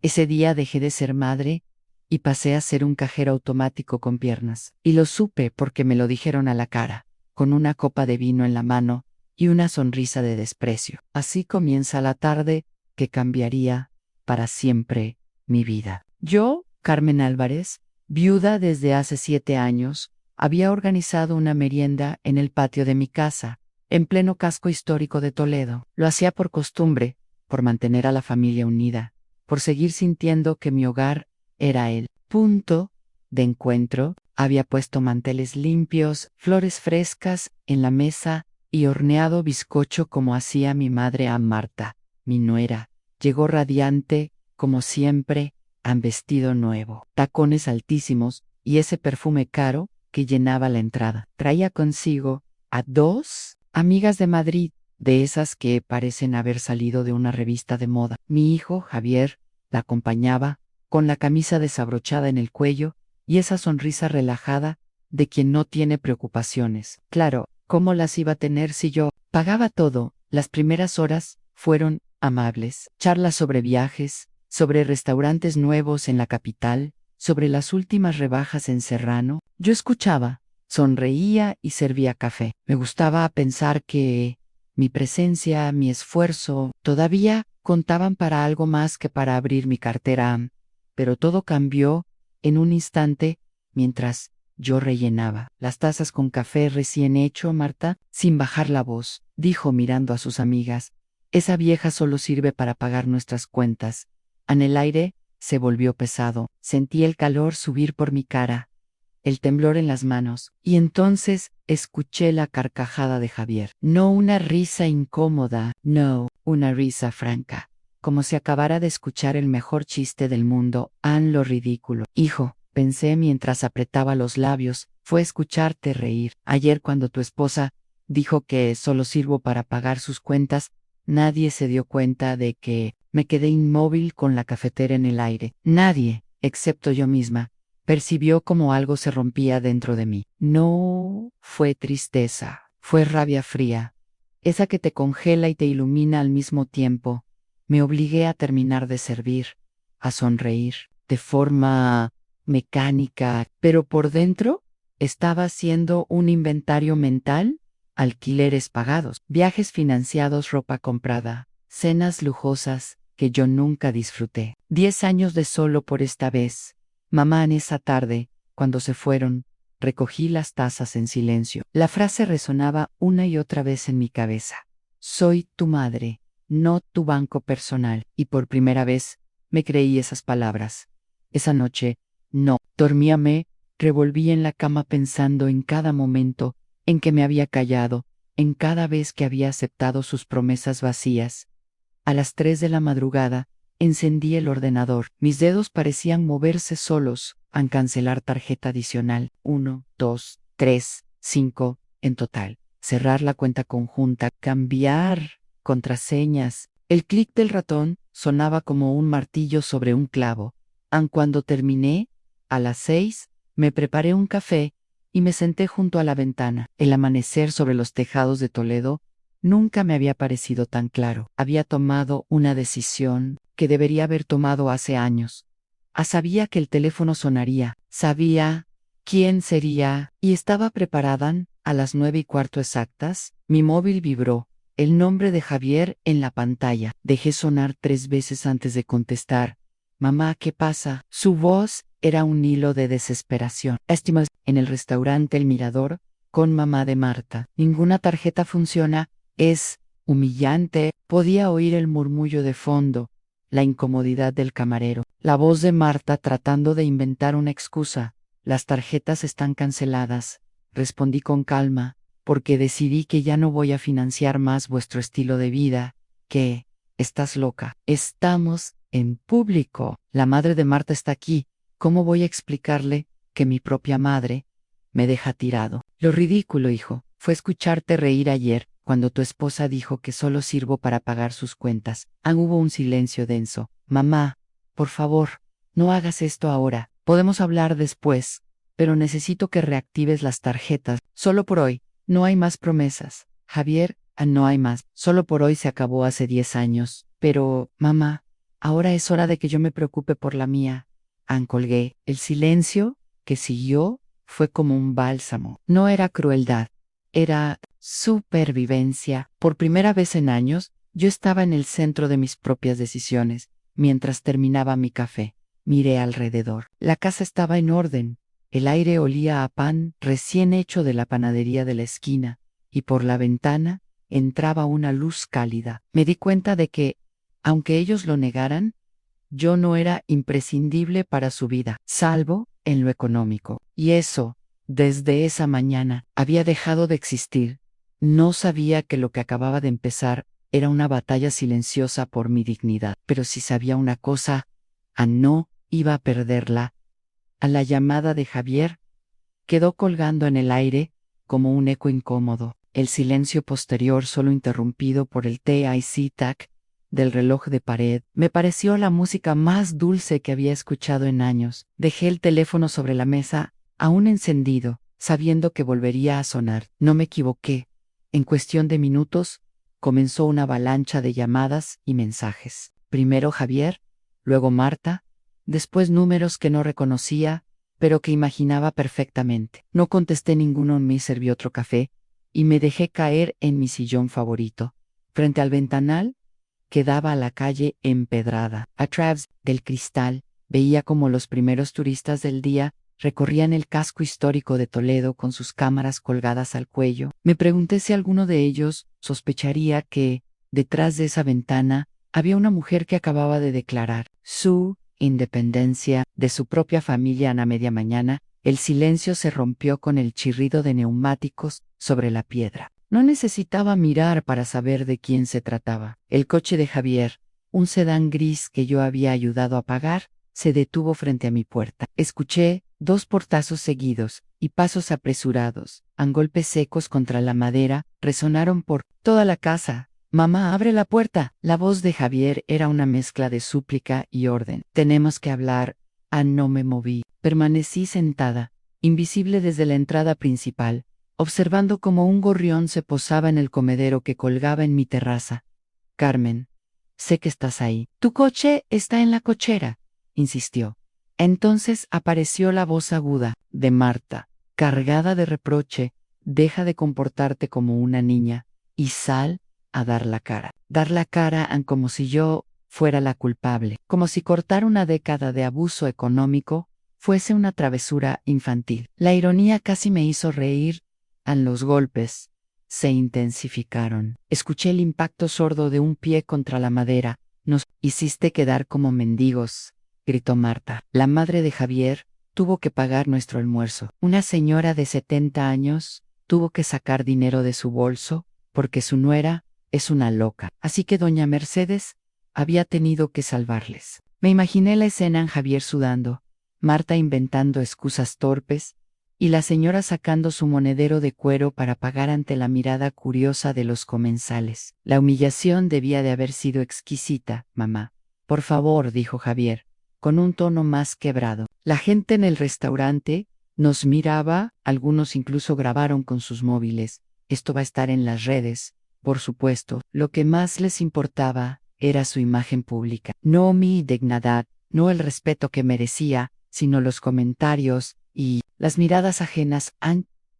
Ese día dejé de ser madre y pasé a ser un cajero automático con piernas. Y lo supe porque me lo dijeron a la cara, con una copa de vino en la mano y una sonrisa de desprecio. Así comienza la tarde que cambiaría para siempre mi vida. Yo, Carmen Álvarez, viuda desde hace 7 años, había organizado una merienda en el patio de mi casa, en pleno casco histórico de Toledo. Lo hacía por costumbre, por mantener a la familia unida, por seguir sintiendo que mi hogar era el punto de encuentro. Había puesto manteles limpios, flores frescas en la mesa y horneado bizcocho como hacía mi madre a Marta, mi nuera. Llegó radiante, como siempre, en vestido nuevo, tacones altísimos y ese perfume caro que llenaba la entrada. Traía consigo a 2 amigas de Madrid, de esas que parecen haber salido de una revista de moda. Mi hijo, Javier, la acompañaba, con la camisa desabrochada en el cuello y esa sonrisa relajada de quien no tiene preocupaciones. Claro, ¿cómo las iba a tener si yo pagaba todo? Las primeras horas fueron amables. Charlas sobre viajes, sobre restaurantes nuevos en la capital, sobre las últimas rebajas en Serrano. Yo escuchaba, sonreía y servía café. Me gustaba pensar que mi presencia, mi esfuerzo, todavía contaban para algo más que para abrir mi cartera. Pero todo cambió en un instante mientras yo rellenaba las tazas con café recién hecho. Marta, sin bajar la voz, dijo mirando a sus amigas: esa vieja solo sirve para pagar nuestras cuentas. En el aire se volvió pesado. Sentí el calor subir por mi cara, el temblor en las manos, y entonces escuché la carcajada de Javier. No una risa incómoda, no, una risa franca, como si acabara de escuchar el mejor chiste del mundo. Lo ridículo. Hijo, pensé mientras apretaba los labios, fue escucharte reír. Ayer cuando tu esposa dijo que solo sirvo para pagar sus cuentas, nadie se dio cuenta de que me quedé inmóvil con la cafetera en el aire. Nadie, excepto yo misma, percibió como algo se rompía dentro de mí. No fue tristeza, fue rabia fría, esa que te congela y te ilumina al mismo tiempo. Me obligué a terminar de servir, a sonreír, de forma mecánica, pero por dentro estaba haciendo un inventario mental: alquileres pagados, viajes financiados, ropa comprada, cenas lujosas que yo nunca disfruté. 10 años de solo por esta vez. Mamá, en esa tarde, cuando se fueron, recogí las tazas en silencio. La frase resonaba una y otra vez en mi cabeza: soy tu madre, no tu banco personal. Y por primera vez me creí esas palabras. Esa noche, no, dormíame, revolví en la cama pensando en cada momento en que me había callado, en cada vez que había aceptado sus promesas vacías. A las 3 de la madrugada, encendí el ordenador. Mis dedos parecían moverse solos al cancelar tarjeta adicional. 1, 2, 3, 5, en total. Cerrar la cuenta conjunta, cambiar contraseñas. El clic del ratón sonaba como un martillo sobre un clavo. Cuando terminé, a las 6, me preparé un café y me senté junto a la ventana. El amanecer sobre los tejados de Toledo nunca me había parecido tan claro. Había tomado una decisión que debería haber tomado hace años. Sabía que el teléfono sonaría, sabía quién sería, y estaba preparada. A las 9:15 exactas, mi móvil vibró. El nombre de Javier en la pantalla. Dejé sonar 3 veces antes de contestar. Mamá, ¿qué pasa? Su voz era un hilo de desesperación. Estimas, en el restaurante El Mirador, con mamá de Marta. Ninguna tarjeta funciona. Es humillante. Podía oír el murmullo de fondo, la incomodidad del camarero, la voz de Marta tratando de inventar una excusa. Las tarjetas están canceladas, respondí con calma, porque decidí que ya no voy a financiar más vuestro estilo de vida. ¿Qué? ¿Estás loca? Estamos en público. La madre de Marta está aquí. ¿Cómo voy a explicarle que mi propia madre me deja tirado? Lo ridículo, hijo, fue escucharte reír ayer, cuando tu esposa dijo que solo sirvo para pagar sus cuentas. Hubo un silencio denso. Mamá, por favor, no hagas esto ahora. Podemos hablar después, pero necesito que reactives las tarjetas. Solo por hoy. No hay más promesas. Javier, no hay más. Solo por hoy se acabó hace 10 años. Pero, mamá, Ahora es hora de que yo me preocupe por la mía. Colgué. El silencio que siguió fue como un bálsamo. No era crueldad, era supervivencia. Por primera vez en años, yo estaba en el centro de mis propias decisiones. Mientras terminaba mi café, miré alrededor. La casa estaba en orden. El aire olía a pan recién hecho de la panadería de la esquina, y por la ventana entraba una luz cálida. Me di cuenta de que, aunque ellos lo negaran, yo no era imprescindible para su vida, salvo en lo económico. Y eso, desde esa mañana, había dejado de existir. No sabía que lo que acababa de empezar era una batalla silenciosa por mi dignidad. Pero si sabía una cosa, no iba a perderla. A la llamada de Javier, quedó colgando en el aire como un eco incómodo. El silencio posterior solo interrumpido por el tic-tac del reloj de pared, me pareció la música más dulce que había escuchado en años. Dejé el teléfono sobre la mesa, aún encendido, sabiendo que volvería a sonar. No me equivoqué. En cuestión de minutos, comenzó una avalancha de llamadas y mensajes. Primero Javier, luego Marta, después números que no reconocía, pero que imaginaba perfectamente. No contesté ninguno, me serví otro café, y me dejé caer en mi sillón favorito, frente al ventanal que daba a la calle empedrada. A través del cristal, veía como los primeros turistas del día recorrían el casco histórico de Toledo con sus cámaras colgadas al cuello. Me pregunté si alguno de ellos sospecharía que, detrás de esa ventana, había una mujer que acababa de declarar su independencia de su propia familia a media mañana. El silencio se rompió con el chirrido de neumáticos sobre la piedra. No necesitaba mirar para saber de quién se trataba. El coche de Javier, un sedán gris que yo había ayudado a pagar, se detuvo frente a mi puerta. Escuché 2 portazos seguidos y pasos apresurados. Golpes secos contra la madera resonaron por toda la casa. «Mamá, abre la puerta». La voz de Javier era una mezcla de súplica y orden. «Tenemos que hablar». No me moví. Permanecí sentada, invisible desde la entrada principal, observando cómo un gorrión se posaba en el comedero que colgaba en mi terraza. «Carmen, sé que estás ahí». «Tu coche está en la cochera», insistió. Entonces apareció la voz aguda de Marta, cargada de reproche. «Deja de comportarte como una niña y sal a dar la cara». Dar la cara como si yo fuera la culpable, como si cortar una década de abuso económico fuese una travesura infantil. La ironía casi me hizo reír. Los golpes se intensificaron. Escuché el impacto sordo de un pie contra la madera. «Nos hiciste quedar como mendigos», gritó Marta. La madre de Javier tuvo que pagar nuestro almuerzo. Una señora de 70 años tuvo que sacar dinero de su bolso porque su nuera es una loca. Así que doña Mercedes había tenido que salvarles. Me imaginé la escena en Javier sudando, Marta inventando excusas torpes, y la señora sacando su monedero de cuero para pagar ante la mirada curiosa de los comensales. La humillación debía de haber sido exquisita. «Mamá, por favor», dijo Javier, con un tono más quebrado. La gente en el restaurante nos miraba, algunos incluso grabaron con sus móviles. Esto va a estar en las redes, por supuesto. Lo que más les importaba era su imagen pública. No mi dignidad, no el respeto que merecía, sino los comentarios y las miradas ajenas.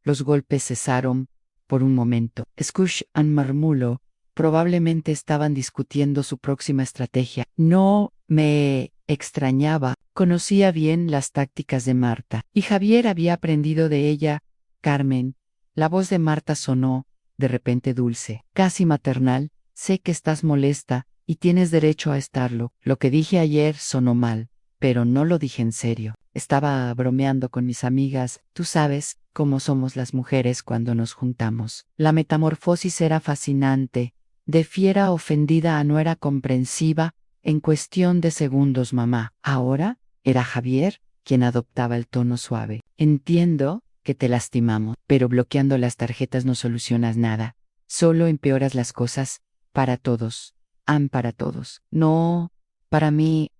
Los golpes cesaron por un momento. Scush murmuró. Probablemente estaban discutiendo su próxima estrategia. No me extrañaba. Conocía bien las tácticas de Marta, y Javier había aprendido de ella. «Carmen». La voz de Marta sonó, de repente dulce, casi maternal. «Sé que estás molesta, y tienes derecho a estarlo. Lo que dije ayer sonó mal, pero no lo dije en serio. Estaba bromeando con mis amigas. Tú sabes cómo somos las mujeres cuando nos juntamos». La metamorfosis era fascinante. De fiera ofendida a nuera comprensiva, en cuestión de segundos. Mamá. Ahora era Javier quien adoptaba el tono suave. «Entiendo que te lastimamos, pero bloqueando las tarjetas no solucionas nada. Solo empeoras las cosas. Para todos. Para todos. No, para mí,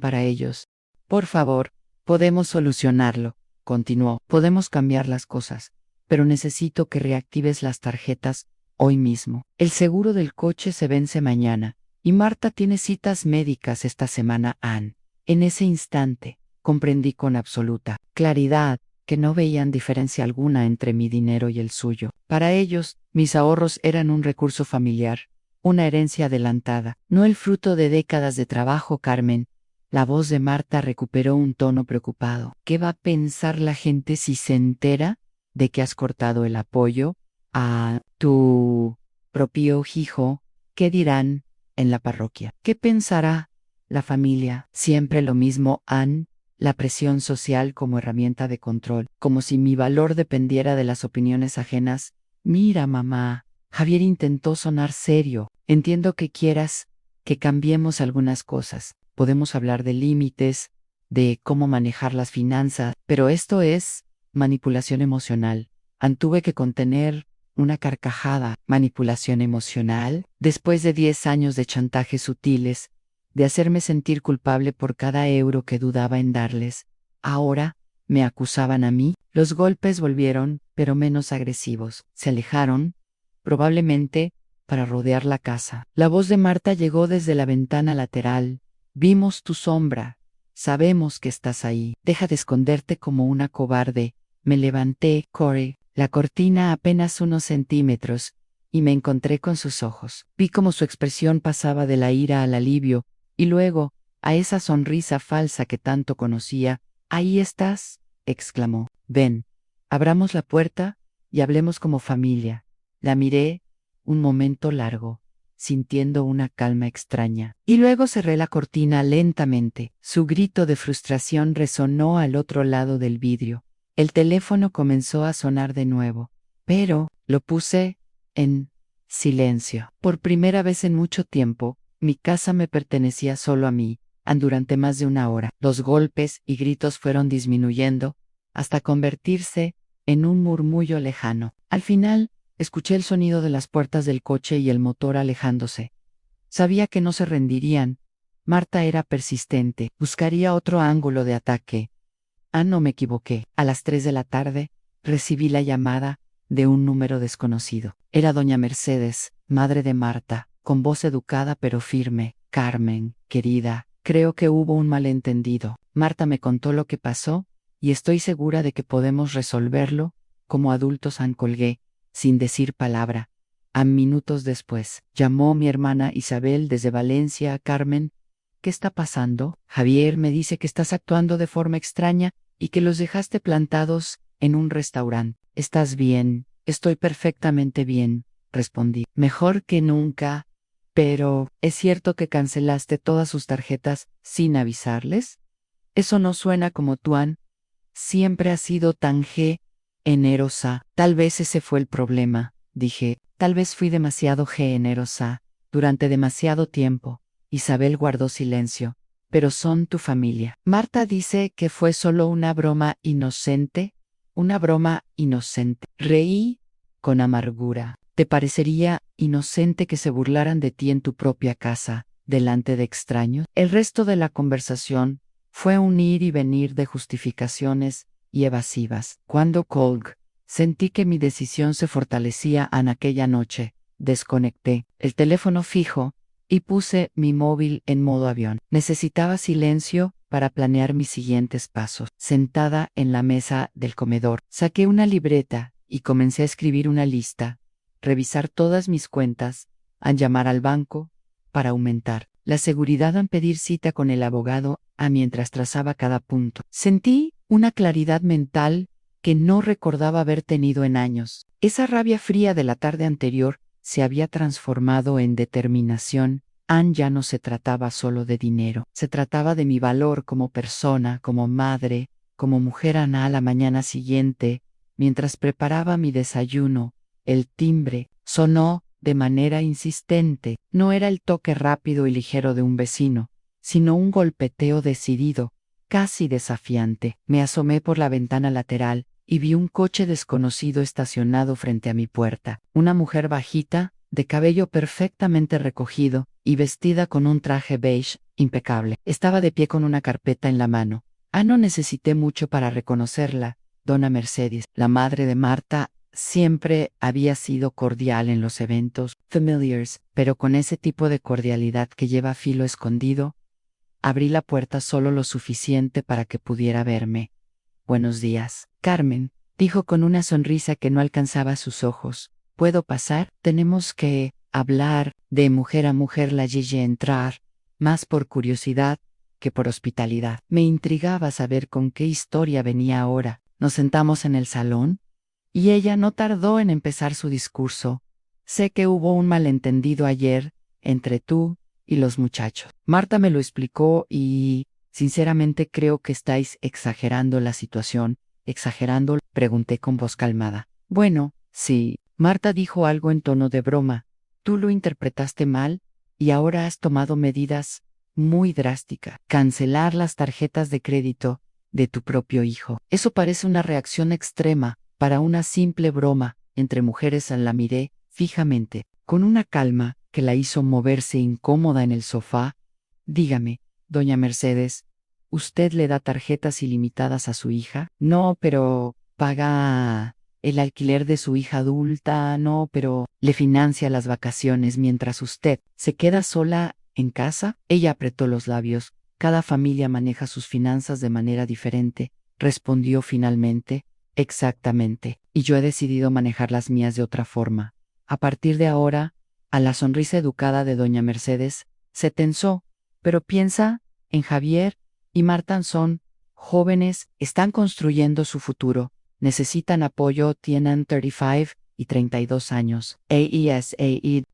para ellos. Por favor, podemos solucionarlo», continuó. «Podemos cambiar las cosas, pero necesito que reactives las tarjetas hoy mismo. El seguro del coche se vence mañana, Y Marta tiene citas médicas esta semana, Ann. En ese instante, comprendí con absoluta claridad que no veían diferencia alguna entre mi dinero y el suyo. Para ellos, mis ahorros eran un recurso familiar, una herencia adelantada, no el fruto de décadas de trabajo, Carmen. La voz de Marta recuperó un tono preocupado. ¿Qué va a pensar la gente si se entera de que has cortado el apoyo a tu propio hijo? ¿Qué dirán en la parroquia? ¿Qué pensará la familia? Siempre lo mismo, Ann. La presión social como herramienta de control, como si mi valor dependiera de las opiniones ajenas. Mira, mamá. Javier intentó sonar serio. Entiendo que quieras que cambiemos algunas cosas. Podemos hablar de límites, de cómo manejar las finanzas, pero esto es manipulación emocional. Tuve que contener una carcajada. ¿Manipulación emocional? Después de 10 años de chantajes sutiles, de hacerme sentir culpable por cada euro que dudaba en darles, ahora me acusaban a mí. Los golpes volvieron, pero menos agresivos. Se alejaron, probablemente, para rodear la casa. La voz de Marta llegó desde la ventana lateral. Vimos tu sombra. Sabemos que estás ahí. Deja de esconderte como una cobarde. Me levanté, Corey, la cortina apenas unos centímetros, y me encontré con sus ojos. Vi cómo su expresión pasaba de la ira al alivio, y luego, a esa sonrisa falsa que tanto conocía. «Ahí estás», exclamó. «Ven, abramos la puerta y hablemos como familia». La miré un momento largo, sintiendo una calma extraña. Y luego cerré la cortina lentamente. Su grito de frustración resonó al otro lado del vidrio. El teléfono comenzó a sonar de nuevo, pero lo puse en silencio. Por primera vez en mucho tiempo, mi casa me pertenecía solo a mí. Durante más de una hora, los golpes y gritos fueron disminuyendo, hasta convertirse en un murmullo lejano. Al final, escuché el sonido de las puertas del coche y el motor alejándose. Sabía que no se rendirían. Marta era persistente, buscaría otro ángulo de ataque. No me equivoqué. A las 3 de la tarde, recibí la llamada de un número desconocido. Era doña Mercedes, madre de Marta, con voz educada pero firme. «Carmen, querida, creo que hubo un malentendido. Marta me contó lo que pasó, y estoy segura de que podemos resolverlo, como adultos». Colgué, sin decir palabra. Minutos después, llamó mi hermana Isabel desde Valencia. «Carmen, ¿qué está pasando? Javier me dice que estás actuando de forma extraña y que los dejaste plantados en un restaurante». «¿Estás bien?» «Estoy perfectamente bien», respondí. «Mejor que nunca. Pero, ¿es cierto que cancelaste todas sus tarjetas sin avisarles? Eso no suena como tú, Ann. Siempre has sido tan generosa». «Tal vez ese fue el problema», dije. «Tal vez fui demasiado generosa durante demasiado tiempo». Isabel guardó silencio. «Pero son tu familia». «Marta dice que fue solo una broma inocente». «Una broma inocente». Reí con amargura. «¿Te parecería inocente que se burlaran de ti en tu propia casa, delante de extraños?» El resto de la conversación fue un ir y venir de justificaciones y evasivas. Cuando colgué, sentí que mi decisión se fortalecía. Aquella noche, desconecté el teléfono fijo y puse mi móvil en modo avión. Necesitaba silencio para planear mis siguientes pasos. Sentada en la mesa del comedor, saqué una libreta y comencé a escribir una lista, revisar todas mis cuentas, llamar al banco para aumentar la seguridad, pedir cita con el abogado, mientras trazaba cada punto. Sentí una claridad mental que no recordaba haber tenido en años. Esa rabia fría de la tarde anterior se había transformado en determinación. Ya no se trataba solo de dinero, se trataba de mi valor como persona, como madre, como mujer. A la mañana siguiente, mientras preparaba mi desayuno, el timbre sonó de manera insistente. No era el toque rápido y ligero de un vecino, sino un golpeteo decidido, casi desafiante. Me asomé por la ventana lateral y vi un coche desconocido estacionado frente a mi puerta. Una mujer bajita, de cabello perfectamente recogido y vestida con un traje beige impecable. Estaba de pie con una carpeta en la mano. No necesité mucho para reconocerla. Dona Mercedes, la madre de Marta, siempre había sido cordial en los eventos familiars, pero con ese tipo de cordialidad que lleva filo escondido. Abrí la puerta solo lo suficiente para que pudiera verme. Buenos días, Carmen, dijo con una sonrisa que no alcanzaba sus ojos. ¿Puedo pasar? Tenemos que hablar. De mujer a mujer la dejé entrar, más por curiosidad que por hospitalidad. Me intrigaba saber con qué historia venía ahora. Nos sentamos en el salón, y ella no tardó en empezar su discurso. Sé que hubo un malentendido ayer entre tú y los muchachos. Marta me lo explicó y, sinceramente, creo que estáis exagerando la situación. ¿Exagerando? Pregunté con voz calmada. Bueno, sí, Marta dijo algo en tono de broma. Tú lo interpretaste mal y ahora has tomado medidas muy drásticas. Cancelar las tarjetas de crédito de tu propio hijo. Eso parece una reacción extrema para una simple broma entre mujeres. La miré fijamente, con una calma que la hizo moverse incómoda en el sofá. Dígame, doña Mercedes, ¿usted le da tarjetas ilimitadas a su hija? No, pero paga el alquiler de su hija adulta. No, pero le financia las vacaciones mientras usted se queda sola en casa. Ella apretó los labios. Cada familia maneja sus finanzas de manera diferente, respondió finalmente. Exactamente, y yo he decidido manejar las mías de otra forma. A partir de ahora, a la sonrisa educada de doña Mercedes se tensó. Pero piensa en Javier y Marta. Son jóvenes, están construyendo su futuro, necesitan apoyo. Tienen 35 y 32 años.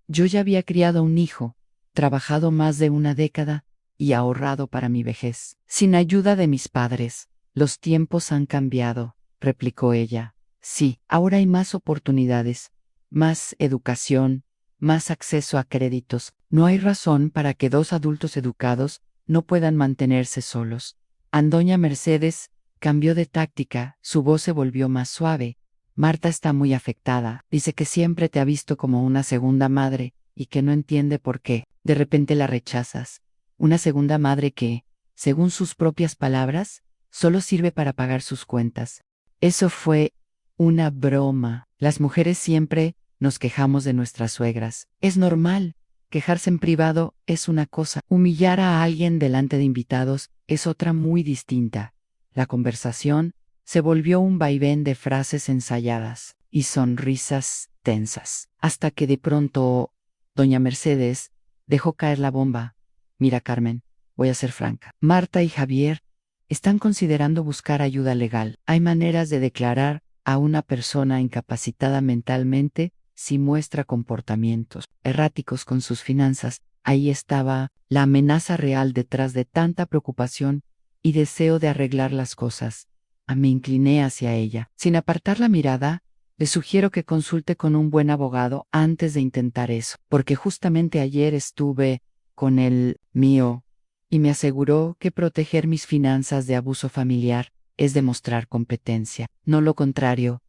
Yo ya había criado un hijo, trabajado más de una década y ahorrado para mi vejez, sin ayuda de mis padres. Los tiempos han cambiado, replicó ella. Sí, ahora hay más oportunidades, más educación, más acceso a créditos. No hay razón para que dos adultos educados no puedan mantenerse solos. Doña Mercedes cambió de táctica, su voz se volvió más suave. Marta está muy afectada, dice que siempre te ha visto como una segunda madre y que no entiende por qué de repente la rechazas. Una segunda madre que, según sus propias palabras, solo sirve para pagar sus cuentas. Eso fue una broma. Las mujeres siempre nos quejamos de nuestras suegras. Es normal. Quejarse en privado es una cosa. Humillar a alguien delante de invitados es otra muy distinta. La conversación se volvió un vaivén de frases ensayadas y sonrisas tensas, hasta que de pronto doña Mercedes dejó caer la bomba. Mira, Carmen, voy a ser franca. Marta y Javier están considerando buscar ayuda legal. Hay maneras de declarar a una persona incapacitada mentalmente si muestra comportamientos erráticos con sus finanzas. Ahí estaba la amenaza real detrás de tanta preocupación y deseo de arreglar las cosas. Me incliné hacia ella. Sin apartar la mirada, le sugiero que consulte con un buen abogado antes de intentar eso, porque justamente ayer estuve con el mío y me aseguró que proteger mis finanzas de abuso familiar es demostrar competencia, no lo contrario.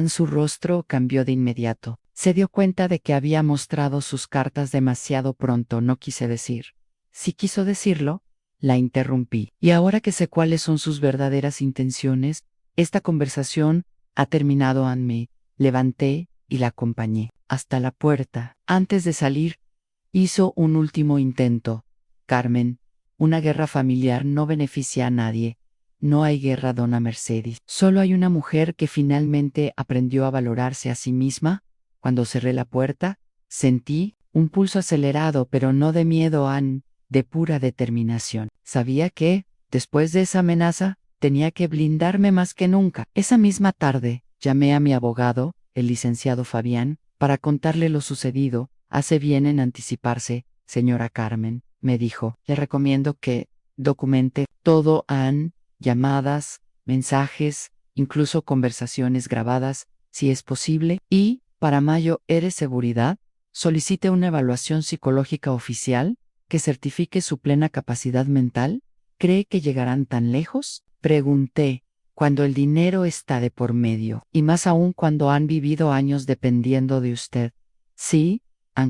Su rostro cambió de inmediato. Se dio cuenta de que había mostrado sus cartas demasiado pronto. No quise decir. Si quiso decirlo, la interrumpí. Y ahora que sé cuáles son sus verdaderas intenciones, esta conversación ha terminado. Me levanté y la acompañé hasta la puerta. Antes de salir, hizo un último intento. Carmen, una guerra familiar no beneficia a nadie. No hay guerra, dona Mercedes. Solo hay una mujer que finalmente aprendió a valorarse a sí misma. Cuando cerré la puerta, sentí un pulso acelerado, pero no de miedo, de pura determinación. Sabía que, después de esa amenaza, tenía que blindarme más que nunca. Esa misma tarde, llamé a mi abogado, el licenciado Fabián, para contarle lo sucedido. Hace bien en anticiparse, señora Carmen, me dijo. Le recomiendo que documente todo, llamadas, mensajes, incluso conversaciones grabadas, si es posible, y, para mayo, ¿eres seguridad? Solicite una evaluación psicológica oficial que certifique su plena capacidad mental. ¿Cree que llegarán tan lejos? Pregunté. Cuando el dinero está de por medio, y más aún cuando han vivido años dependiendo de usted. Sí,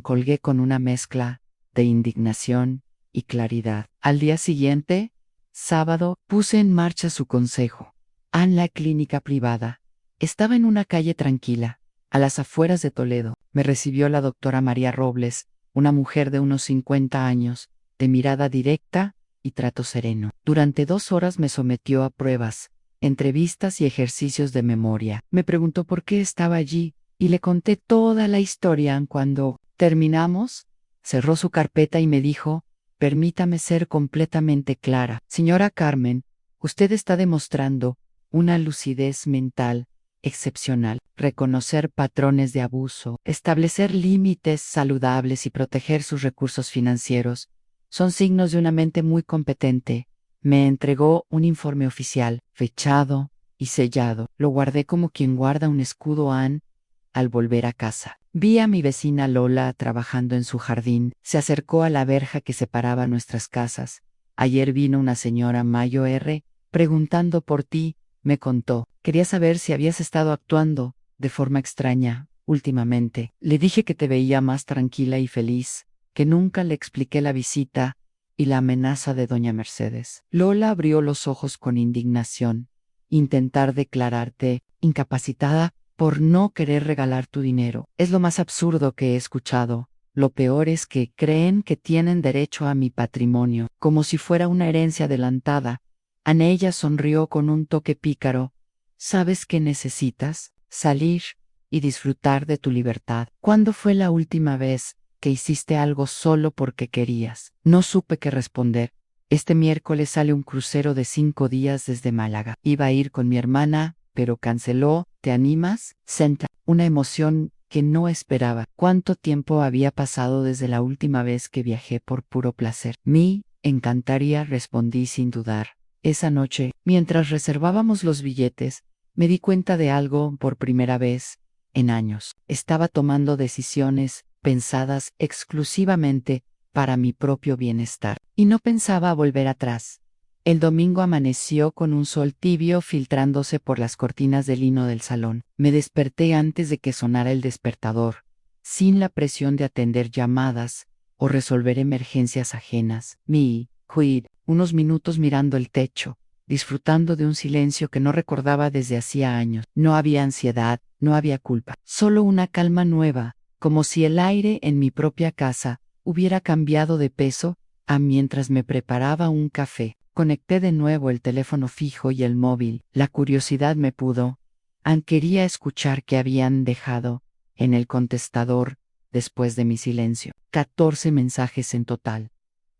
colgué con una mezcla de indignación y claridad. Al día siguiente, sábado, puse en marcha su consejo. La clínica privada estaba en una calle tranquila, A las afueras de Toledo, me recibió la doctora María Robles, una mujer de unos 50 años, de mirada directa y trato sereno. Durante 2 horas me sometió a pruebas, entrevistas y ejercicios de memoria. Me preguntó por qué estaba allí y le conté toda la historia. Cuando terminamos, cerró su carpeta y me dijo: permítame ser completamente clara. Señora Carmen, usted está demostrando una lucidez mental excepcional. Reconocer patrones de abuso, establecer límites saludables y proteger sus recursos financieros son signos de una mente muy competente. Me entregó un informe oficial, fechado y sellado. Lo guardé como quien guarda un escudo al volver a casa. Vi a mi vecina Lola trabajando en su jardín. Se acercó a la verja que separaba nuestras casas. Ayer vino una señora Mayo R. preguntando por ti, me contó. Quería saber si habías estado actuando de forma extraña últimamente. Le dije que te veía más tranquila y feliz, que nunca le expliqué la visita y la amenaza de doña Mercedes. Lola abrió los ojos con indignación. Intentar declararte incapacitada por no querer regalar tu dinero es lo más absurdo que he escuchado. Lo peor es que creen que tienen derecho a mi patrimonio, como si fuera una herencia adelantada. Anella sonrió con un toque pícaro. ¿Sabes qué necesitas? Salir y disfrutar de tu libertad. ¿Cuándo fue la última vez que hiciste algo solo porque querías? No supe qué responder. Este miércoles sale un crucero de 5 días desde Málaga. Iba a ir con mi hermana, pero canceló. ¿Te animas? Senta, una emoción que no esperaba. ¿Cuánto tiempo había pasado desde la última vez que viajé por puro placer? Me encantaría, respondí sin dudar. Esa noche, mientras reservábamos los billetes, me di cuenta de algo por primera vez en años. Estaba tomando decisiones pensadas exclusivamente para mi propio bienestar, y no pensaba volver atrás. El domingo amaneció con un sol tibio filtrándose por las cortinas de lino del salón. Me desperté antes de que sonara el despertador, sin la presión de atender llamadas o resolver emergencias ajenas. Quid, unos minutos mirando el techo, disfrutando de un silencio que no recordaba desde hacía años. No había ansiedad, no había culpa, solo una calma nueva, como si el aire en mi propia casa hubiera cambiado de peso mientras me preparaba un café. Conecté de nuevo el teléfono fijo y el móvil. La curiosidad me pudo. Quería escuchar qué habían dejado en el contestador después de mi silencio. 14 mensajes en total.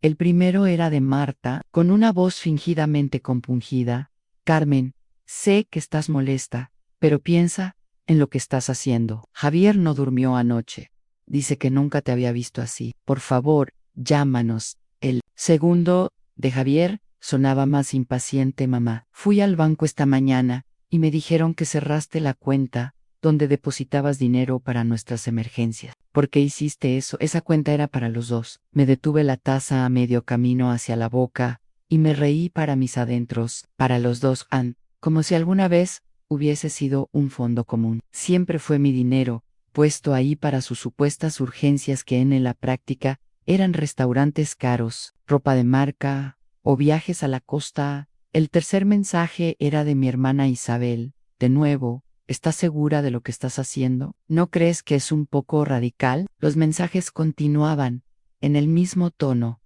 El primero era de Marta, con una voz fingidamente compungida. Carmen, sé que estás molesta, pero piensa en lo que estás haciendo. Javier no durmió anoche. Dice que nunca te había visto así. Por favor, llámanos. El segundo, de Javier, sonaba más impaciente. Mamá, fui al banco esta mañana y me dijeron que cerraste la cuenta donde depositabas dinero para nuestras emergencias. ¿Por qué hiciste eso? Esa cuenta era para los dos. Me detuve la taza a medio camino hacia la boca y me reí para mis adentros. Para los dos, como si alguna vez hubiese sido un fondo común. Siempre fue mi dinero, puesto ahí para sus supuestas urgencias que en la práctica eran restaurantes caros, ropa de marca o viajes a la costa. El tercer mensaje era de mi hermana Isabel. De nuevo, ¿estás segura de lo que estás haciendo? ¿No crees que es un poco radical? Los mensajes continuaban, en el mismo tono,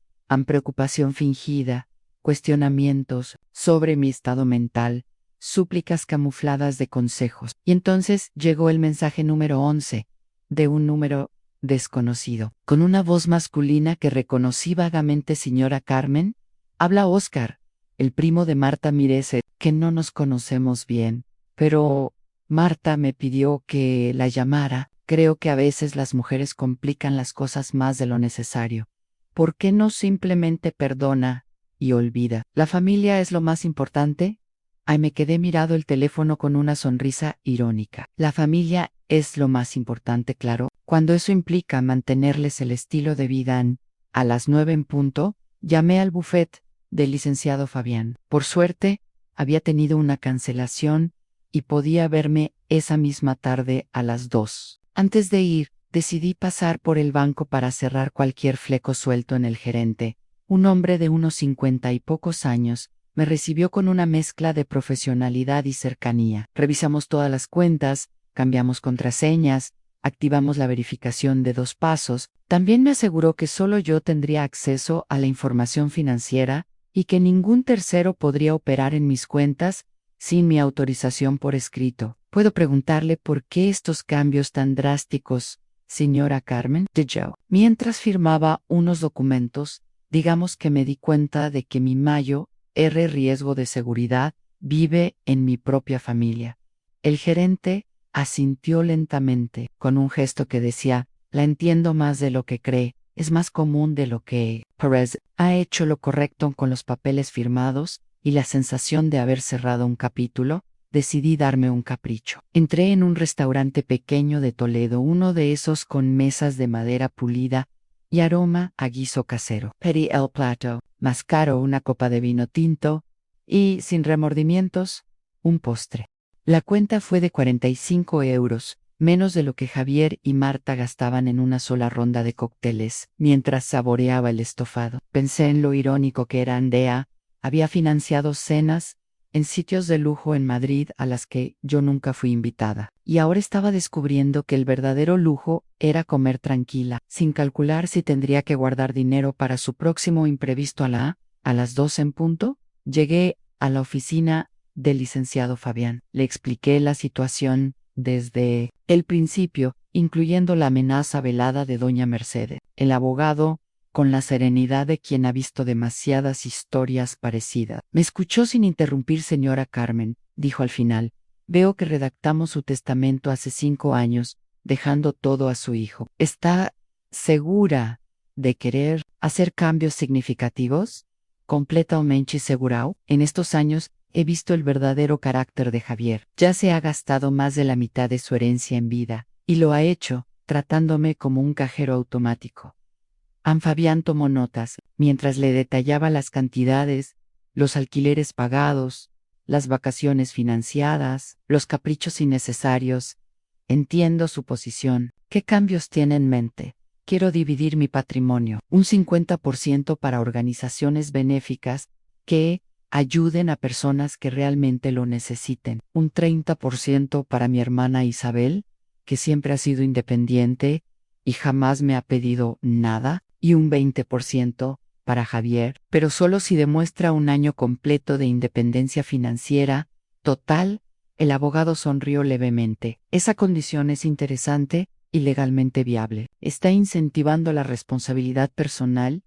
preocupación fingida, cuestionamientos sobre mi estado mental, súplicas camufladas de consejos. Y entonces llegó el mensaje número 11, de un número desconocido, con una voz masculina que reconocí vagamente. Señora Carmen, habla Oscar, el primo de Marta Mirese, que no nos conocemos bien, pero Marta me pidió que la llamara. Creo que a veces las mujeres complican las cosas más de lo necesario. ¿Por qué no simplemente perdona y olvida? ¿La familia es lo más importante? Me quedé mirado el teléfono con una sonrisa irónica. La familia es lo más importante, claro, cuando eso implica mantenerles el estilo de vida. A las 9 en punto, llamé al buffet del licenciado Fabián. Por suerte, había tenido una cancelación y podía verme esa misma tarde a las 2. Antes de ir, decidí pasar por el banco para cerrar cualquier fleco suelto en el gerente. Un hombre de unos 50 y pocos años me recibió con una mezcla de profesionalidad y cercanía. Revisamos todas las cuentas cambiamos contraseñas, activamos la verificación de 2 pasos. También me aseguró que solo yo tendría acceso a la información financiera y que ningún tercero podría operar en mis cuentas sin mi autorización por escrito. ¿Puedo preguntarle por qué estos cambios tan drásticos, señora Carmen? Yo. Mientras firmaba unos documentos, digamos que me di cuenta de que mi mayor riesgo de seguridad vive en mi propia familia. El gerente asintió lentamente, con un gesto que decía, la entiendo más de lo que cree, es más común de lo que Perez ha hecho lo correcto con los papeles firmados y la sensación de haber cerrado un capítulo. Decidí darme un capricho. Entré en un restaurante pequeño de Toledo, uno de esos con mesas de madera pulida y aroma a guiso casero. Pedí el plato, más caro una copa de vino tinto y, sin remordimientos, un postre. La cuenta fue de 45 euros, menos de lo que Javier y Marta gastaban en una sola ronda de cócteles, mientras saboreaba el estofado. Pensé en lo irónico que era Andrea, había financiado cenas en sitios de lujo en Madrid a las que yo nunca fui invitada. Y ahora estaba descubriendo que el verdadero lujo era comer tranquila, sin calcular si tendría que guardar dinero para su próximo imprevisto a las 2 en punto. Llegué a la oficina del licenciado Fabián. Le expliqué la situación desde el principio, incluyendo la amenaza velada de doña Mercedes. El abogado, con la serenidad de quien ha visto demasiadas historias parecidas. Me escuchó sin interrumpir, señora Carmen, dijo al final. Veo que redactamos su testamento hace 5 años, dejando todo a su hijo. ¿Está segura de querer hacer cambios significativos? Completamente segura. En estos años he visto el verdadero carácter de Javier. Ya se ha gastado más de la mitad de su herencia en vida, y lo ha hecho tratándome como un cajero automático. Fabián tomó notas, mientras le detallaba las cantidades, los alquileres pagados, las vacaciones financiadas, los caprichos innecesarios. Entiendo su posición. ¿Qué cambios tiene en mente? Quiero dividir mi patrimonio, un 50% para organizaciones benéficas que ayuden a personas que realmente lo necesiten, un 30% para mi hermana Isabel, que siempre ha sido independiente y jamás me ha pedido nada, y un 20% para Javier, pero solo si demuestra un año completo de independencia financiera total. El abogado sonrió levemente. Esa condición es interesante y legalmente viable. Está incentivando la responsabilidad personal.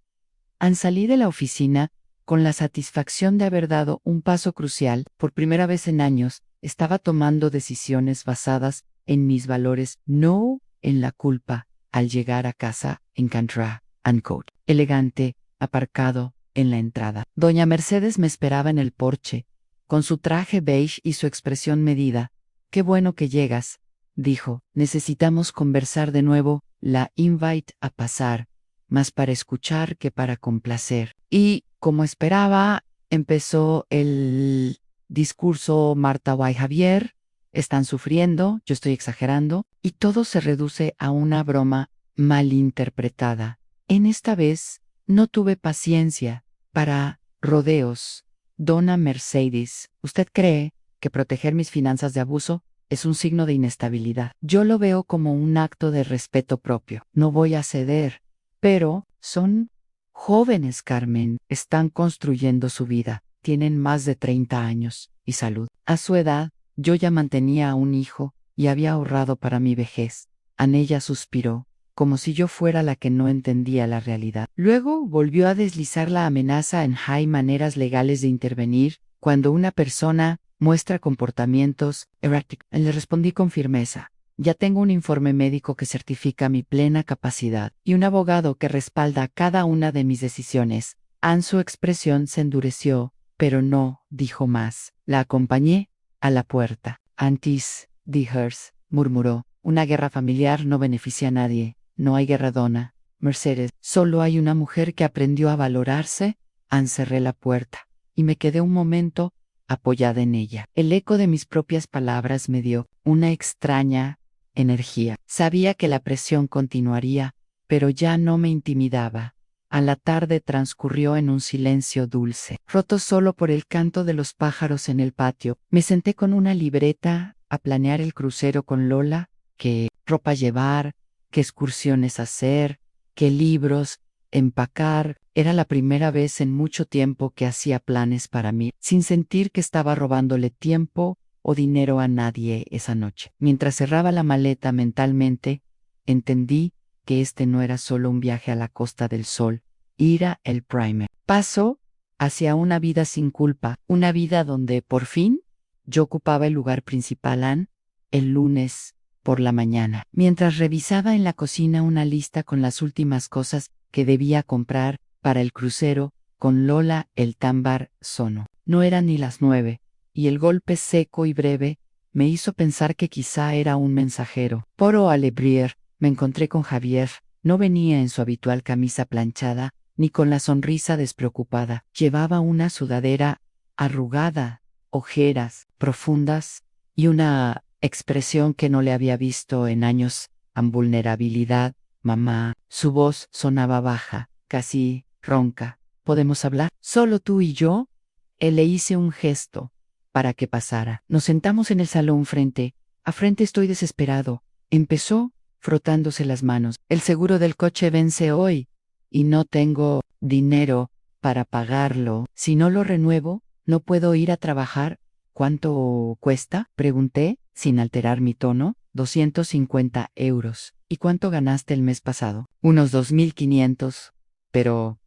Salí de la oficina con la satisfacción de haber dado un paso crucial. Por primera vez en años, estaba tomando decisiones basadas en mis valores, no en la culpa. Al llegar a casa, encontré Unquote, elegante, aparcado, en la entrada. Doña Mercedes me esperaba en el porche, con su traje beige y su expresión medida. «Qué bueno que llegas», dijo. «Necesitamos conversar de nuevo». La invite a pasar, más para escuchar que para complacer. Y, como esperaba, empezó el discurso. Marta y Javier están sufriendo, yo estoy exagerando, y todo se reduce a una broma malinterpretada. En esta vez, no tuve paciencia para rodeos. Dona Mercedes, ¿usted cree que proteger mis finanzas de abuso es un signo de inestabilidad? Yo lo veo como un acto de respeto propio. No voy a ceder. Pero son jóvenes, Carmen. Están construyendo su vida. Tienen más de 30 años y salud. A su edad, yo ya mantenía a un hijo y había ahorrado para mi vejez. Anella suspiró, como si yo fuera la que no entendía la realidad. Luego volvió a deslizar la amenaza en «Hay maneras legales de intervenir cuando una persona muestra comportamientos erráticos». Le respondí con firmeza. Ya tengo un informe médico que certifica mi plena capacidad y un abogado que respalda cada una de mis decisiones. Su expresión se endureció, pero no dijo más. La acompañé a la puerta. «Antes, Dihers», murmuró, «una guerra familiar no beneficia a nadie. No hay guerra, dona Mercedes. Solo hay una mujer que aprendió a valorarse». Cerré la puerta y me quedé un momento apoyada en ella. El eco de mis propias palabras me dio una extraña energía. Sabía que la presión continuaría, pero ya no me intimidaba. A la tarde transcurrió en un silencio dulce, roto solo por el canto de los pájaros en el patio. Me senté con una libreta a planear el crucero con Lola, qué ropa llevar, qué excursiones hacer, qué libros, empacar. Era la primera vez en mucho tiempo que hacía planes para mí, sin sentir que estaba robándole tiempo o dinero a nadie esa noche. Mientras cerraba la maleta mentalmente, entendí que este no era solo un viaje a la Costa del Sol, era el primer paso hacia una vida sin culpa, una vida donde, por fin, yo ocupaba el lugar principal el lunes por la mañana. Mientras revisaba en la cocina una lista con las últimas cosas que debía comprar para el crucero, con Lola el tambar sonó. No eran ni las 9, y el golpe seco y breve me hizo pensar que quizá era un mensajero. Poro Alebrier, me encontré con Javier. No venía en su habitual camisa planchada, ni con la sonrisa despreocupada. Llevaba una sudadera arrugada, ojeras profundas y una expresión que no le había visto en años. Vulnerabilidad. Mamá. Su voz sonaba baja, casi ronca. ¿Podemos hablar? ¿Solo tú y yo? Le hice un gesto para que pasara. Nos sentamos en el salón frente a frente. Estoy desesperado. Empezó, frotándose las manos. El seguro del coche vence hoy y no tengo dinero para pagarlo. Si no lo renuevo, no puedo ir a trabajar. ¿Cuánto cuesta?, pregunté, sin alterar mi tono. 250 euros. ¿Y cuánto ganaste el mes pasado? Unos 2.500. Pero,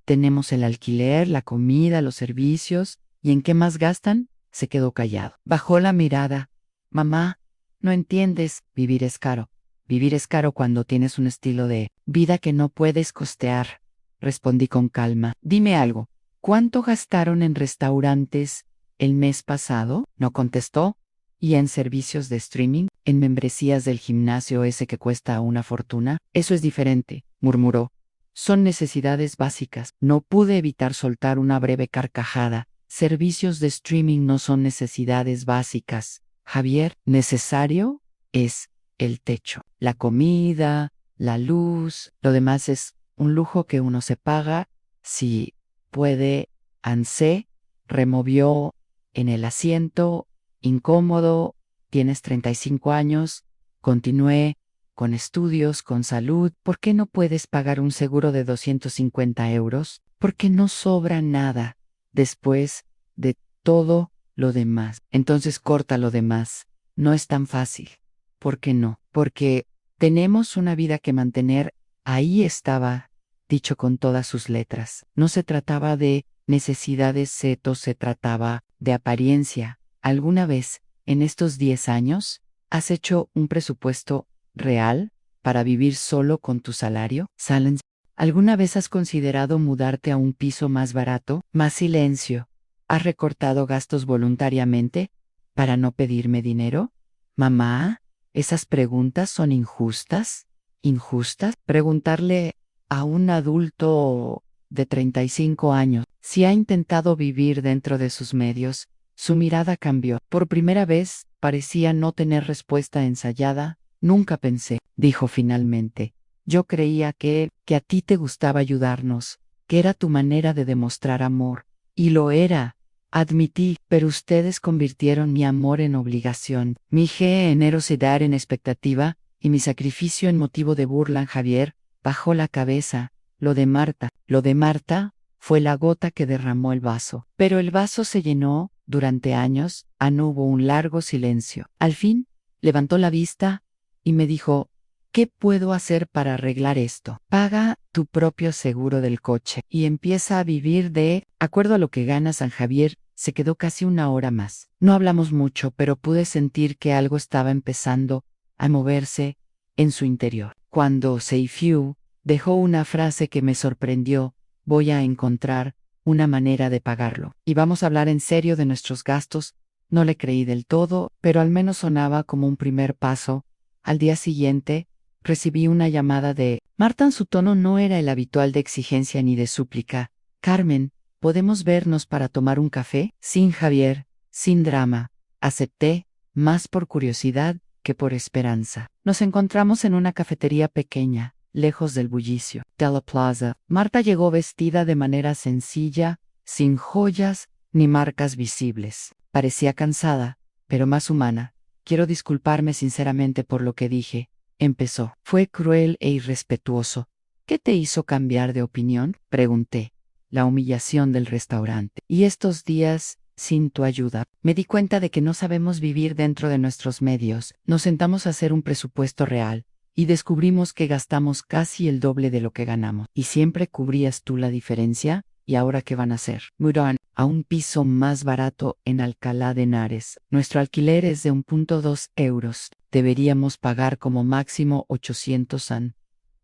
tenemos el alquiler, la comida, los servicios. ¿Y en qué más gastan? Se quedó callado. Bajó la mirada. Mamá, no entiendes. Vivir es caro. Vivir es caro cuando tienes un estilo de vida que no puedes costear. Respondí con calma. Dime algo. ¿Cuánto gastaron en restaurantes el mes pasado? No contestó. ¿Y en servicios de streaming? ¿En membresías del gimnasio ese que cuesta una fortuna? Eso es diferente, murmuró. Son necesidades básicas. No pude evitar soltar una breve carcajada. Servicios de streaming no son necesidades básicas. Javier, necesario es el techo, la comida, la luz. Lo demás es un lujo que uno se paga si puede. Ansé removió en el asiento, incómodo. Tienes 35 años. Continué. Con estudios, con salud. ¿Por qué no puedes pagar un seguro de 250 euros? Porque no sobra nada después de todo lo demás. Entonces corta lo demás. No es tan fácil. ¿Por qué no? Porque tenemos una vida que mantener. Ahí estaba, dicho con todas sus letras. No se trataba de necesidades setos, se trataba de apariencia. ¿Alguna vez, en estos 10 años, has hecho un presupuesto real para vivir solo con tu salario? Silence. ¿Alguna vez has considerado mudarte a un piso más barato? Más silencio. ¿Has recortado gastos voluntariamente para no pedirme dinero? Mamá, ¿esas preguntas son injustas? ¿Injustas? Preguntarle a un adulto de 35 años si ha intentado vivir dentro de sus medios. Su mirada cambió. Por primera vez, parecía no tener respuesta ensayada. Nunca pensé, dijo finalmente. Yo creía que a ti te gustaba ayudarnos, que era tu manera de demostrar amor. Y lo era, admití, pero ustedes convirtieron mi amor en obligación, mi generosidad en expectativa, y mi sacrificio en motivo de burla. Javier bajó la cabeza. Lo de Marta, fue la gota que derramó el vaso. Pero el vaso se llenó. Durante años, hubo un largo silencio. Al fin, levantó la vista y me dijo: ¿qué puedo hacer para arreglar esto? Paga tu propio seguro del coche y empieza a vivir de acuerdo a lo que ganas. San Javier se quedó casi una hora más. No hablamos mucho, pero pude sentir que algo estaba empezando a moverse en su interior. Cuando Seifiu dejó una frase que me sorprendió: voy a encontrar una manera de pagarlo. Y vamos a hablar en serio de nuestros gastos. No le creí del todo, pero al menos sonaba como un primer paso. Al día siguiente, recibí una llamada de Marta. Su tono no era el habitual de exigencia ni de súplica. Carmen, ¿podemos vernos para tomar un café? Sin Javier, sin drama. Acepté, más por curiosidad que por esperanza. Nos encontramos en una cafetería pequeña, lejos del bullicio de la plaza. Marta llegó vestida de manera sencilla, sin joyas ni marcas visibles. Parecía cansada, pero más humana. Quiero disculparme sinceramente por lo que dije. Empezó. Fue cruel e irrespetuoso. ¿Qué te hizo cambiar de opinión? Pregunté. La humillación del restaurante. Y estos días, sin tu ayuda, me di cuenta de que no sabemos vivir dentro de nuestros medios. Nos sentamos a hacer un presupuesto real y descubrimos que gastamos casi el doble de lo que ganamos. ¿Y siempre cubrías tú la diferencia? ¿Y ahora qué van a hacer? Mudan a un piso más barato en Alcalá de Henares. Nuestro alquiler es de 1.2 euros. Deberíamos pagar como máximo 800 an.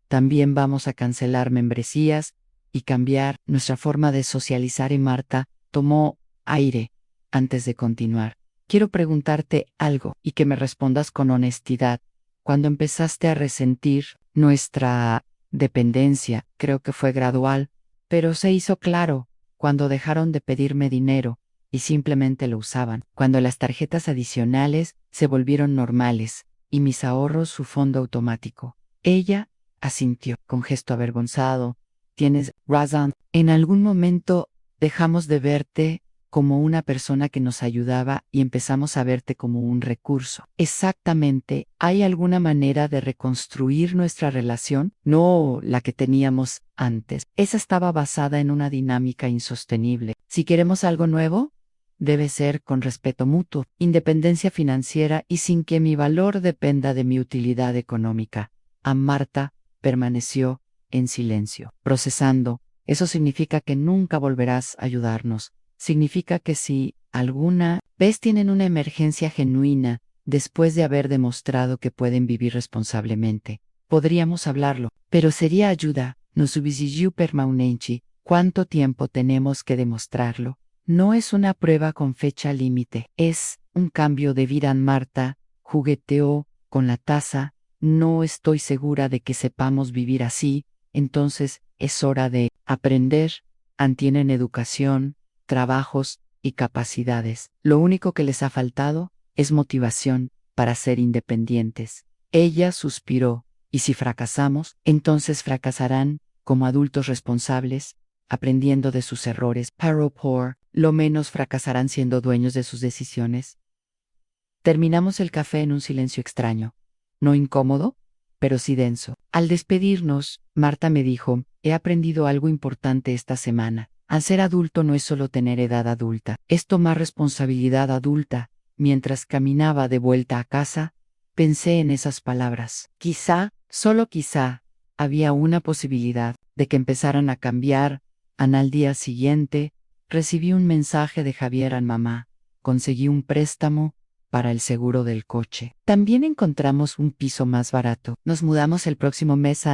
También vamos a cancelar membresías y cambiar nuestra forma de socializar. Y Marta tomó aire antes de continuar. Quiero preguntarte algo y que me respondas con honestidad. Cuando empezaste a resentir nuestra dependencia, creo que fue gradual, pero se hizo claro cuando dejaron de pedirme dinero y simplemente lo usaban, cuando las tarjetas adicionales se volvieron normales y mis ahorros su fondo automático. Ella asintió con gesto avergonzado. Tienes razón. En algún momento dejamos de verte como una persona que nos ayudaba y empezamos a verte como un recurso. Exactamente. ¿Hay alguna manera de reconstruir nuestra relación? No la que teníamos antes. Esa estaba basada en una dinámica insostenible. Si queremos algo nuevo, debe ser con respeto mutuo, independencia financiera y sin que mi valor dependa de mi utilidad económica. A Marta permaneció en silencio, procesando. Eso significa que nunca volverás a ayudarnos. Significa que si alguna vez tienen una emergencia genuina, después de haber demostrado que pueden vivir responsablemente, podríamos hablarlo. Pero sería ayuda, no subsidiu permanente. ¿Cuánto tiempo tenemos que demostrarlo? No es una prueba con fecha límite, es un cambio de vida. Marta jugueteó con la taza. No estoy segura de que sepamos vivir así, entonces es hora de aprender. Tienen educación, trabajos y capacidades. Lo único que les ha faltado es motivación para ser independientes. Ella suspiró. Y si fracasamos, entonces fracasarán como adultos responsables, aprendiendo de sus errores. Pero por lo menos fracasarán siendo dueños de sus decisiones. Terminamos el café en un silencio extraño. No incómodo, pero sí denso. Al despedirnos, Marta me dijo, he aprendido algo importante esta semana. Al ser adulto no es solo tener edad adulta, es tomar responsabilidad adulta. Mientras caminaba de vuelta a casa, pensé en esas palabras. Quizá, solo quizá, había una posibilidad de que empezaran a cambiar. Al día siguiente, recibí un mensaje de Javier a mamá. Conseguí un préstamo para el seguro del coche. También encontramos un piso más barato. Nos mudamos el próximo mes.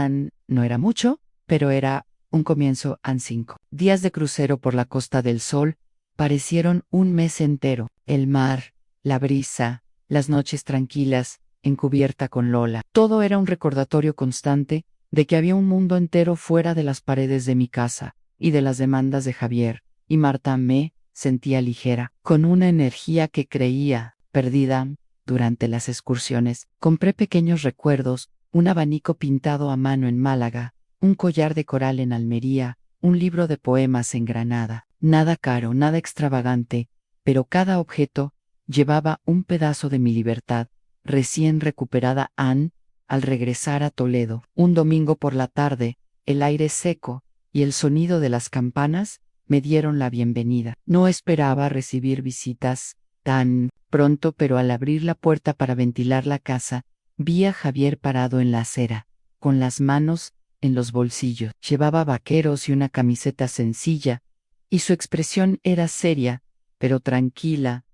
No era mucho, pero era un comienzo. 5 días de crucero por la Costa del Sol parecieron un mes entero. El mar, la brisa, las noches tranquilas, en cubierta con Lola. Todo era un recordatorio constante de que había un mundo entero fuera de las paredes de mi casa y de las demandas de Javier. Y Marta me sentía ligera, con una energía que creía perdida. Durante las excursiones, compré pequeños recuerdos, un abanico pintado a mano en Málaga, un collar de coral en Almería, un libro de poemas en Granada. Nada caro, nada extravagante, pero cada objeto llevaba un pedazo de mi libertad, recién recuperada. Al regresar a Toledo, un domingo por la tarde, el aire seco y el sonido de las campanas me dieron la bienvenida. No esperaba recibir visitas tan pronto, pero al abrir la puerta para ventilar la casa, vi a Javier parado en la acera, con las manos en los bolsillos. Llevaba vaqueros y una camiseta sencilla, y su expresión era seria, pero tranquila.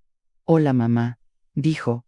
Hola, mamá, dijo.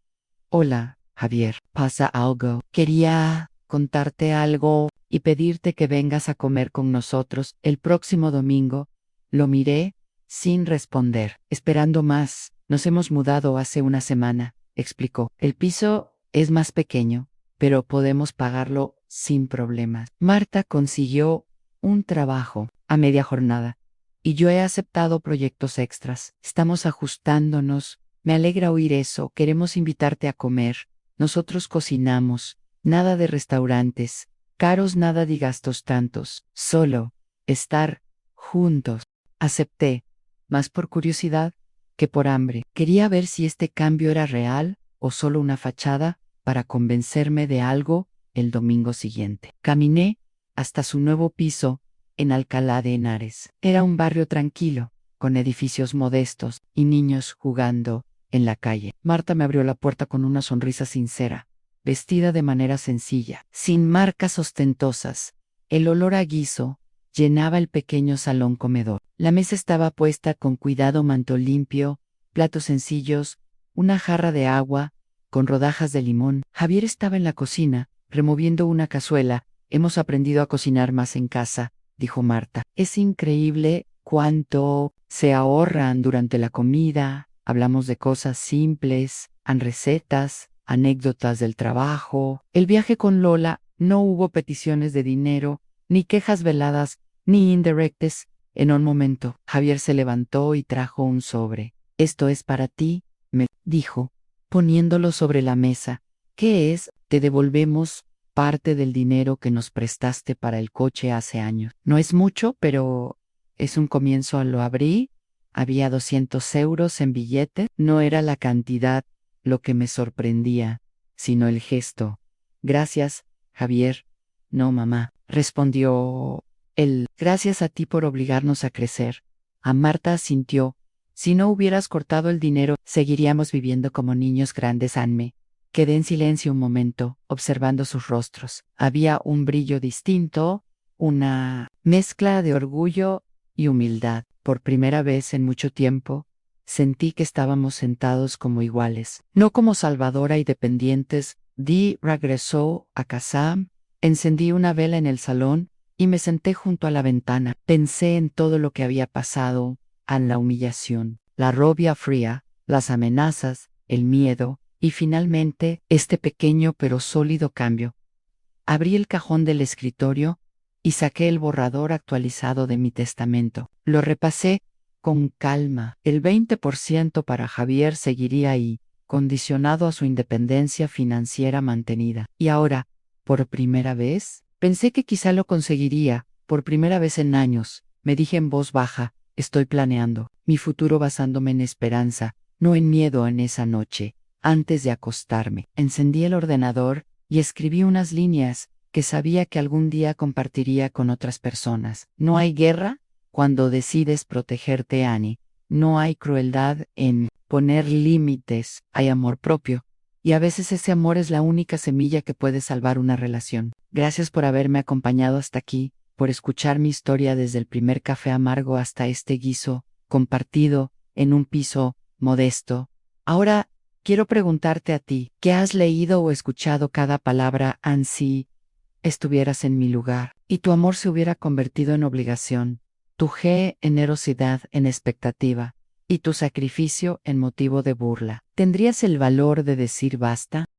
Hola, Javier. ¿Pasa algo? Quería contarte algo y pedirte que vengas a comer con nosotros el próximo domingo. Lo miré, sin responder, esperando más. Nos hemos mudado hace una semana, explicó. El piso es más pequeño, pero podemos pagarlo sin problemas. Marta consiguió un trabajo a media jornada y yo he aceptado proyectos extras. Estamos ajustándonos. Me alegra oír eso. Queremos invitarte a comer. Nosotros cocinamos. Nada de restaurantes caros, nada de gastos tantos. Solo estar juntos. Acepté, más por curiosidad que por hambre. Quería ver si este cambio era real o solo una fachada para convencerme de algo el domingo siguiente. Caminé hasta su nuevo piso en Alcalá de Henares. Era un barrio tranquilo, con edificios modestos y niños jugando en la calle. Marta me abrió la puerta con una sonrisa sincera, vestida de manera sencilla, sin marcas ostentosas. El olor a guiso llenaba el pequeño salón comedor. La mesa estaba puesta con cuidado, manto limpio, platos sencillos, una jarra de agua con rodajas de limón. Javier estaba en la cocina, removiendo una cazuela. Hemos aprendido a cocinar más en casa, dijo Marta. Es increíble cuánto se ahorran durante la comida. Hablamos de cosas simples, recetas, anécdotas del trabajo. El viaje con Lola, no hubo peticiones de dinero, ni quejas veladas, ni indirectas. En un momento, Javier se levantó y trajo un sobre. Esto es para ti, me dijo, poniéndolo sobre la mesa. ¿Qué es? Te devolvemos parte del dinero que nos prestaste para el coche hace años. No es mucho, pero es un comienzo. Lo abrí. Había 200 euros en billete. No era la cantidad lo que me sorprendía, sino el gesto. Gracias, Javier. No, mamá, respondió él. Gracias a ti por obligarnos a crecer. A Marta asintió. Si no hubieras cortado el dinero, seguiríamos viviendo como niños grandes. Anme. Quedé en silencio un momento, observando sus rostros. Había un brillo distinto, una mezcla de orgullo y humildad. Por primera vez en mucho tiempo, sentí que estábamos sentados como iguales, no como salvadora y dependientes. Dee regresó a casa, encendí una vela en el salón y me senté junto a la ventana. Pensé en todo lo que había pasado, en la humillación, la rabia fría, las amenazas, el miedo, y finalmente, este pequeño pero sólido cambio. Abrí el cajón del escritorio y saqué el borrador actualizado de mi testamento. Lo repasé con calma. El 20% para Javier seguiría ahí, condicionado a su independencia financiera mantenida. Y ahora, por primera vez, pensé que quizá lo conseguiría, por primera vez en años. Me dije en voz baja, estoy planeando mi futuro basándome en esperanza, no en miedo. En esa noche, antes de acostarme, encendí el ordenador y escribí unas líneas que sabía que algún día compartiría con otras personas. No hay guerra cuando decides protegerte, Annie. No hay crueldad en poner límites. Hay amor propio. Y a veces ese amor es la única semilla que puede salvar una relación. Gracias por haberme acompañado hasta aquí, por escuchar mi historia desde el primer café amargo hasta este guiso compartido en un piso modesto. Ahora, quiero preguntarte a ti, ¿qué has leído o escuchado cada palabra ansí? Estuvieras en mi lugar, y tu amor se hubiera convertido en obligación, tu generosidad en expectativa, y tu sacrificio en motivo de burla. ¿Tendrías el valor de decir basta?